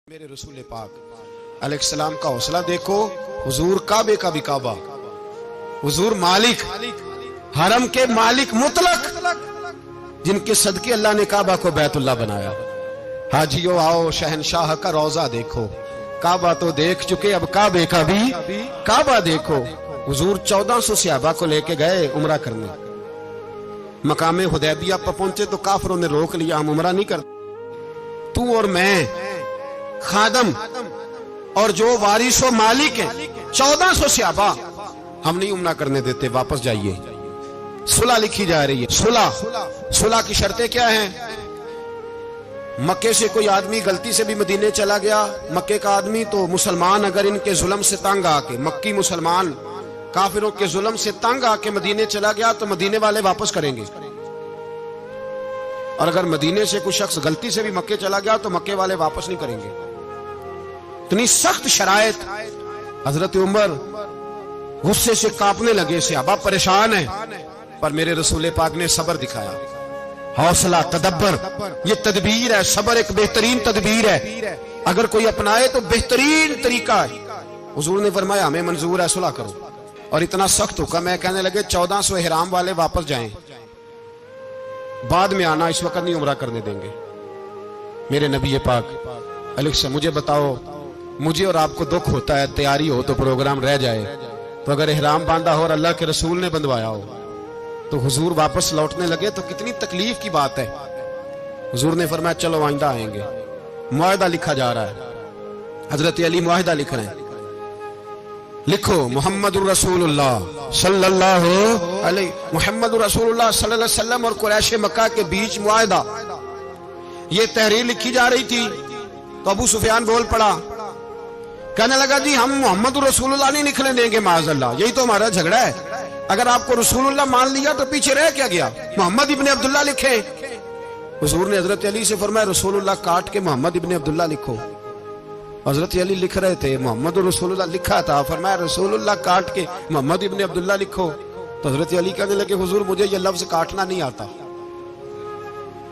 मेरे रसूल पाक अलैहिस्सलाम का हौसला देखो। हुजूर काबे का भी काबा, हुजूर मालिक, हरम के मालिक मुतलक, जिनके सदके अल्लाह ने काबा को बैतुल्लाह बनाया। हाजियो आओ शहनशाह का रोजा देखो। काबा तो देख चुके, अब काबे का भी काबा देखो। हुजूर 1400 सहाबा को लेके गए उमरा करने। मकामे हुदैबिया पर पहुंचे तो काफिरों ने रोक लिया, हम उमरा नहीं करते। तू और मैं खादम और जो वारिसो मालिक है 1400 सहाबा, हम नहीं उमरा करने देते, वापस जाइए। सुलह लिखी जा रही है। सुलह की शर्तें क्या हैं? मक्के से कोई आदमी गलती से भी मदीने चला गया, मक्के का आदमी, तो मुसलमान अगर इनके जुल्म से तंग आके, मक्की मुसलमान काफिरों के जुल्म से तंग आके मदीने चला गया तो मदीने वाले वापस करेंगे। और अगर मदीने से कोई शख्स गलती से भी मक्के चला गया तो मक्के वाले वापस नहीं करेंगे। इतनी सख्त शरायत। हजरत उमर गुस्से से कांपने लगे, सहाबा परेशान है, पर मेरे रसूल पाक ने सब्र दिखाया। हौसला, तदब्बर, ये तदबीर है। सब्र एक बेहतरीन तदबीर है, अगर कोई अपनाए तो बेहतरीन तरीका है। हुजूर ने फरमाया हमें मंजूर है, सुलह करो। और इतना सख्त हुक्म है, कहने लगे 1400 इहराम वाले वापस जाएं, बाद में आना, इस वक्त नहीं उमरा करने देंगे। मेरे नबी पाक अलैहिस्सलाम, मुझे बताओ, मुझे और आपको दुख होता है, तैयारी हो तो प्रोग्राम रह जाए, तो अगर इहराम बांधा हो और अल्लाह के रसूल ने बंधवाया हो तो हुजूर वापस लौटने लगे तो कितनी तकलीफ की बात है। हुजूर ने फरमाया चलो आइंदा आएंगे। मुआहदा लिखा जा रहा है, हजरत अली मुआहदा लिख रहे हैं। लिखो मुहम्मदुर रसूलुल्लाह सल्लल्लाहु अलैहि मुहम्मदुर रसूलुल्लाह सल्लल्लाहु अलैहि वसल्लम और कुरैश मक्का के बीच मुआहदा। ये तहरीर लिखी जा रही थी तो अबू सुफियान बोल पड़ा, कहने लगा जी हम मुहम्मदुर रसूलुल्लाह नहीं लिखने देंगे माज़अल्लाह, यही तो हमारा झगड़ा है। अगर आपको रसूलुल्लाह मान लिया तो पीछे रह क्या गया, मोहम्मद इब्ने अब्दुल्लाह लिखे। हुजूर ने हजरत अली से फरमाया रसूलुल्लाह काट के मोहम्मद इब्ने अब्दुल्लाह लिखो। हजरत अली लिख रहे थे, मोहम्मद रसूलुल्लाह लिखा था, फरमाया रसूलुल्लाह काट के मोहम्मद इब्ने अब्दुल्लाह लिखो। तो हजरत अली कहने लगे हुजूर मुझे ये लफ्ज काटना नहीं आता,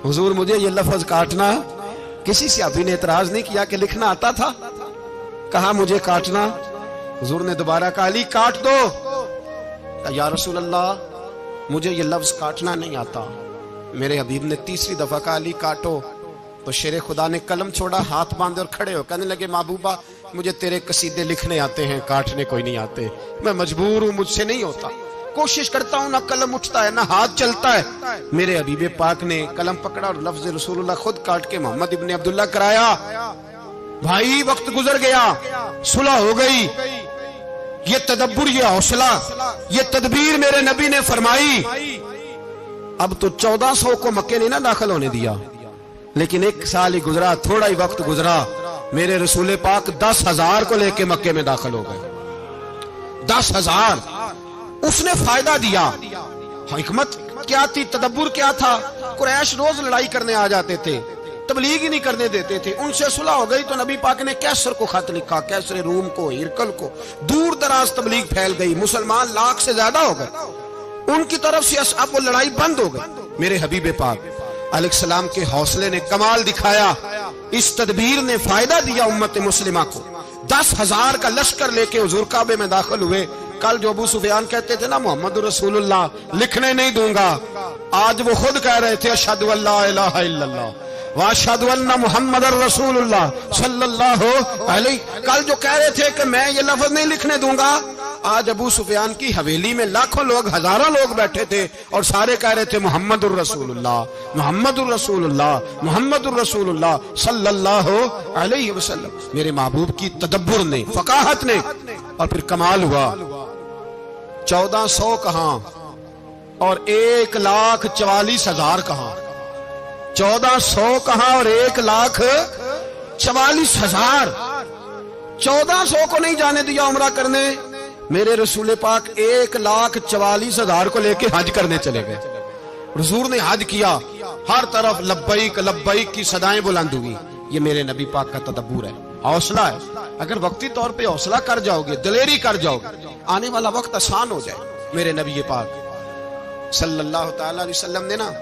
हुजूर मुझे ये लफ्ज काटना। किसी सहाबी ने एतराज नहीं किया कि लिखना आता था, कहा मुझे काटना। हुजूर ने दोबारा कहा अली काट दो। या रसूल अल्लाह मुझे ये लफ्ज काटना नहीं आता। मेरे हबीब ने तीसरी दफा कहा अली काटो। तो शेर खुदा ने कलम छोड़ा, हाथ बांधे और खड़े हो, कहने लगे महबूबा मुझे तेरे कसीदे लिखने आते हैं, काटने कोई नहीं आते, मैं मजबूर हूं, मुझसे नहीं होता। कोशिश करता हूं, ना कलम उठता है ना हाथ चलता है। मेरे हबीब पाक ने कलम पकड़ा और लफ्ज रसूलुल्लाह खुद काट के मोहम्मद इब्ने अब्दुल्लाह कराया। भाई वक्त गुजर गया, सुलह हो गई। ये तदब्बुर, ये हौसला, ये तदबीर मेरे नबी ने फरमाई। अब तो 1400 को मक्के ने ना दाखिल होने दिया, लेकिन एक साल ही गुजरा, थोड़ा ही वक्त गुजरा, मेरे रसूल पाक 10,000 को लेके मक्के में दाखिल हो गए। 10,000। उसने फायदा दिया। हिकमत क्या थी, तदब्बुर क्या था? कुरैश रोज लड़ाई करने आ जाते थे, तबलीग ही नहीं करने देते थे। उनसे सुलह हो गई तो नबी पाक ने कैसर को खत लिखा, कैसर रूम को, हिरकल को, दूर दराज तबलीग फैल गई, मुसलमान लाख से ज्यादा हो गए। उनकी तरफ से अब वो लड़ाई बंद हो गई। मेरे हबीब पाक अलैहिस्सलाम के हौसले ने कमाल दिखाया, इस तदबीर ने फायदा दिया उम्मत मुस्लिमा को। 10,000 का लश्कर लेके हुजूर काबे में दाखिल हुए। कल जो अबू सुफियान कहते थे ना मोहम्मद रसूलुल्लाह लिखने नहीं दूंगा, आज वो खुद कह रहे थे अशहदु अल्ला इलाहा इल्लल्लाह व अशहदु अन्ना मुहम्मदर रसूलुल्लाह सल्लल्लाहु अलैहि। कल जो कह रहे थे कि मैं ये लफ्ज नहीं लिखने दूंगा, आज अबू सुफियान की हवेली में लाखों लोग, हजारों लोग बैठे थे और सारे कह रहे थे मुहम्मदुर रसूलुल्लाह, मुहम्मदुर रसूलुल्लाह, मुहम्मदुर रसूलुल्लाह सल्लल्लाहु अलैहि वसल्लम। मेरे महबूब की तदब्बुर ने, फकाहत ने, और फिर कमाल हुआ। 1400 कहां और 1,44,000 कहां, 1400 कहां और 1,44,000। 1400 को नहीं जाने दिया उमरा करने। मेरे रसूल पाक 1,44,000 को लेके हज करने चले गए। हुजूर ने हज किया, हर तरफ लब्बैक लब्बैक की सदाएं बुलंद हुई। ये मेरे नबी पाक का तदब्बुर है, हौसला है। अगर वक्ती तौर पे हौसला कर जाओगे, दिलेरी कर जाओगे, आने वाला वक्त आसान हो जाए। मेरे नबी पाक सल्लल्लाहु तआला अलैहि वसल्लम ने ना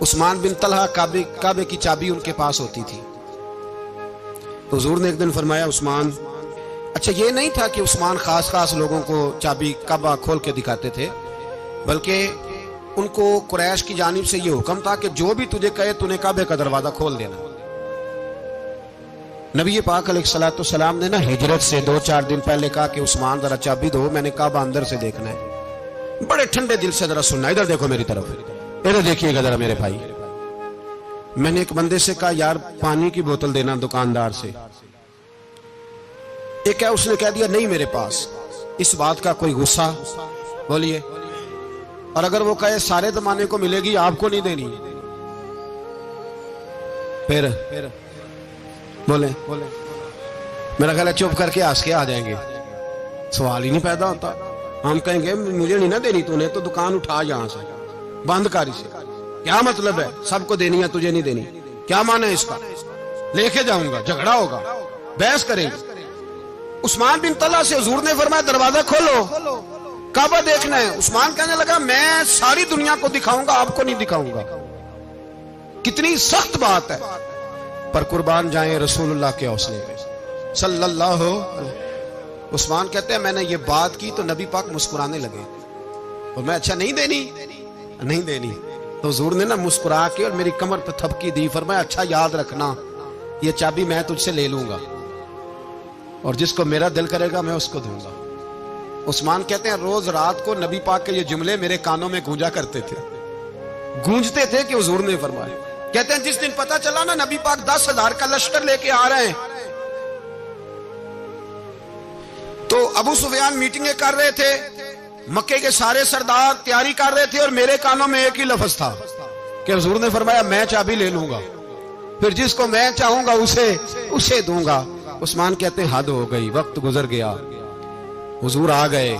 उस्मान बिन तलहा काबे की चाबी उनके पास होती थी। तो हुजूर ने एक दिन फरमाया उस्मान, अच्छा ये नहीं था कि उस्मान खास खास लोगों को चाबी काबा खोल के दिखाते थे, बल्कि उनको कुरैश की जानिब से ये हुक्म था कि जो भी तुझे कहे तूने काबे का दरवाजा खोल देना। नबी पाक अलैहिस्सलाम ने ना हिजरत से 2-4 दिन पहले कहा कि उस्मान जरा चाबी दो, मैंने काबा अंदर से देखना है। बड़े ठंडे दिल से जरा सुनना, इधर देखो मेरी तरफ, इधर देखिएगा जरा मेरे भाई। मैंने एक बंदे से कहा यार पानी की बोतल देना दुकानदार से, एक है उसने कह दिया नहीं मेरे पास। इस बात का कोई गुस्सा? बोलिए। और अगर वो कहे सारे जमाने को मिलेगी आपको नहीं देनी, फिर बोले मेरा ख्याल है चुप करके हंस के आ जाएंगे, सवाल ही नहीं पैदा होता। हम कहेंगे मुझे नहीं ना देनी तूने तो दुकान उठा यहां से, बंद कर इसे। क्या मतलब है सबको देनी है तुझे नहीं देनी? क्या माना है इसका? लेके जाऊंगा, झगड़ा होगा, बहस करेंगे। उस्मान बिन तला से हुजूर ने फरमाया दरवाजा खोलो, काबा देखना है। उस्मान कहने लगा मैं सारी दुनिया को दिखाऊंगा, आपको नहीं दिखाऊंगा। कितनी सख्त बात है, पर कुर्बान जाए रसूलुल्लाह के हौसले पे सल्लल्लाहु अलैहि। उस्मान कहते हैं मैंने ये बात की तो नबी पाक मुस्कुराने लगे और मैं अच्छा नहीं देनी, नहीं देनी। तो हुजूर ने ना मुस्कुरा के और मेरी कमर पे थपकी दी, फरमाया अच्छा याद रखना ये चाबी मैं तुझसे ले लूंगा और जिसको मेरा दिल करेगा मैं उसको दूंगा। उस्मान कहते हैं रोज रात को नबी पाक के ये जुमले मेरे कानों में गूंजा करते थे, गूंजते थे कि हुजूर ने फरमाया। कहते हैं जिस दिन पता चला ना नबी पाक 10,000 का लश्कर लेके आ रहे हैं, तो अबू सुफियान मीटिंगें कर रहे थे, मक्के के सारे सरदार तैयारी कर रहे थे और मेरे कानों में एक ही लफ्ज था कि हुजूर ने फरमाया मैं चाबी ले लूंगा, फिर जिसको मैं चाहूंगा उसे दूंगा। उस्मान कहते हैं हद हो गई, वक्त गुजर गया। हुजूर आ गए,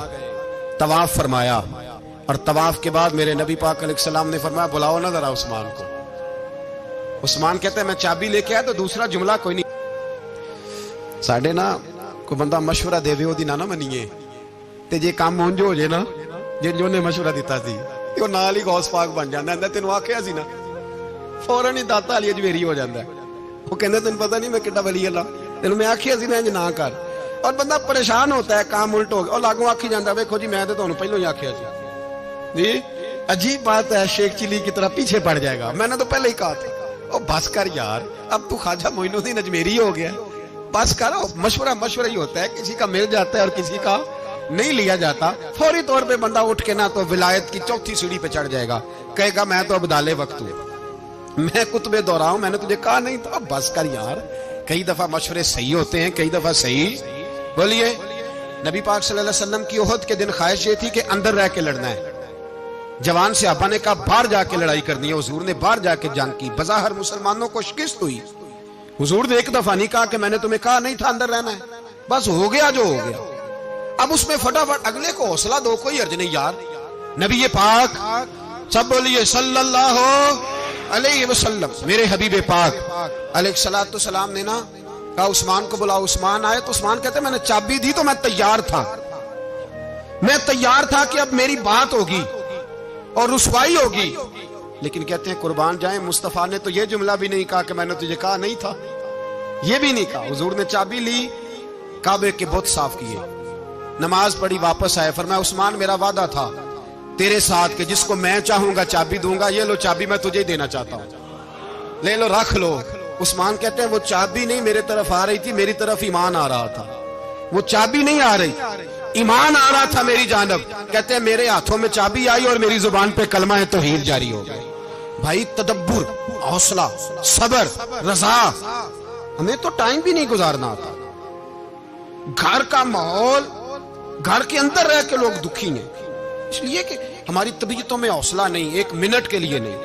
तवाफ फरमाया और तवाफ के बाद मेरे नबी पाक अलैहिस्सलाम ने फरमाया बुलाओ ना जरा उस्मान को। उस्मान कहते हैं मैं चाबी लेके आया तो दूसरा जुमला कोई नहीं। साढ़े ना कोई बंदा मशवरा देवे ओदी ना मनीए ते जे काम उंज हो जाए ना जिंज उन्हें मशवरा दिता सी ते नाल ही गौस पाक बन जाता है। तेन आखिया सी ना फौरन ही दाता वाली अजमेरी हो जाता है। वो कहते तेन पता नहीं मैं किड्डा वली अल्लाह, तेन मैं आखिया सी ना इंज ना कर। और बंदा परेशान होता है, काम उल्ट हो गया और लागू आखी जाता वेखो जी मैं तो तुहानू पहलों ही आखिया सी जी। अजीब बात है, शेख चिली की तरह पीछे पड़ जाएगा, मैंने तो पहले ही कहा था। ओ बस कर यार, अब तू ख्वाजा मोइनुद्दीन अजमेरी हो गया, बस कर। मशवरा ही होता है, किसी का मिल जाता है और किसी का नहीं लिया जाता। फौरी तौर पे बंदा उठ के ना तो विलायत की चौथी सीढ़ी पे चढ़ जाएगा, कहेगा मैं तो अब्दाले वक्त हूं, मैं कुतबे दौरा हूं, मैंने तुझे कहा नहीं था। बस कर यार, कई दफा मशवरे सही होते हैं, कई दफा सही। बोलिए। नबी पाक सल्लल्लाहु अलैहि वसल्लम की ओहद के दिन ख्वाहिश ये थी कि अंदर रह के लड़ना है। जवान से अब्बा ने कहा बाहर जाके लड़ाई करनी है। हुजूर ने बाहर जाके जंग की, बज़ाहिर मुसलमानों को शिकस्त हुई। हुजूर ने एक दफा नहीं कहा कि मैंने तुम्हें कहा नहीं था अंदर रहना है, बस हो गया जो हो गया। अब उसमें फटाफट अगले को हौसला दो, कोई अर्ज नहीं यार। नबी पाक सब बोलिए सल्लल्लाहु अलैहि वसल्लम। मेरे हबीब पाक अलैहिस्सलातु सलाम ने ना कहा उस्मान को बुलाओ। उस्मान आए तो उस्मान कहते मैंने चाबी दी तो मैं तैयार था, मैं तैयार था कि अब मेरी बात होगी और रुसवाई होगी। लेकिन कहते हैं कुर्बान जाए मुस्तफा ने तो यह जुमला भी नहीं कहा कि मैंने तुझे कहा नहीं था, यह भी नहीं कहा। हुजूर ने चाबी ली, काबे के बुत साफ किए, नमाज पढ़ी, वापस आए। फरमाया उस्मान मेरा वादा था तेरे साथ कि जिसको मैं चाहूंगा चाबी दूंगा, ये लो चाबी मैं तुझे ही देना चाहता हूं, ले लो रख लो। उस्मान कहते हैं वो चाबी नहीं मेरे तरफ आ रही थी, मेरी तरफ ईमान आ रहा था। वो चाबी नहीं आ रही, ईमान आ रहा था मेरी जानब। कहते हैं मेरे हाथों में चाबी आई और मेरी जुबान पे कलमा है तौहीद जारी हो गई। भाई तदब्बुर, हौसला, सबर, रजा, हमें तो टाइम भी नहीं गुजारना आता। घर का माहौल, घर के अंदर रह के लोग दुखी हैं, इसलिए कि हमारी तबीयतों में हौसला नहीं। एक मिनट के लिए नहीं,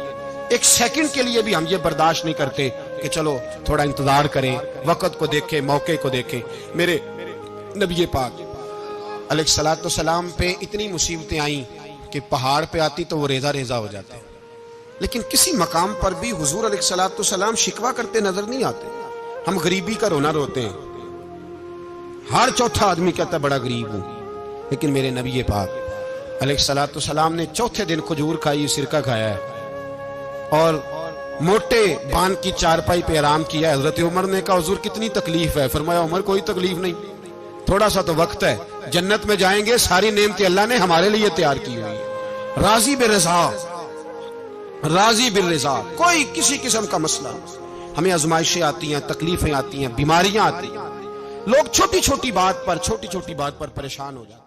एक सेकंड के लिए भी हम ये बर्दाश्त नहीं करते कि चलो थोड़ा इंतजार करें, वक्त को देखें, मौके को देखें। मेरे नबी पाक अलैहिस्सलातु सलाम पे इतनी मुसीबतें आई कि पहाड़ पे आती तो वो रेजा रेजा हो जाते, लेकिन किसी मकाम पर भी हुजूर अलैहिस्सलातु सलाम शिकवा करते नजर नहीं आते। हम गरीबी का रोना रोते हैं, हर चौथा आदमी कहता बड़ा गरीब हूं, लेकिन मेरे नबी पाक अलैहिस्सलातु सलाम ने चौथे दिन खजूर खाई, सिरका खाया है और मोटे बांध की चारपाई पे आराम किया। हजरत उमर ने कहा हुजूर कितनी तकलीफ है? फरमाया उमर कोई तकलीफ नहीं, थोड़ा सा तो वक्त है, जन्नत में जाएंगे, सारी नेमतें अल्लाह ने हमारे लिए तैयार की हुई है। राजी बिरज़ा, राजी बिरज़ा, कोई किसी किस्म का मसला नहीं। हमें आजमाइशें आती हैं, तकलीफें आती हैं, बीमारियां आती हैं, लोग छोटी छोटी बात पर परेशान हो जाते हैं।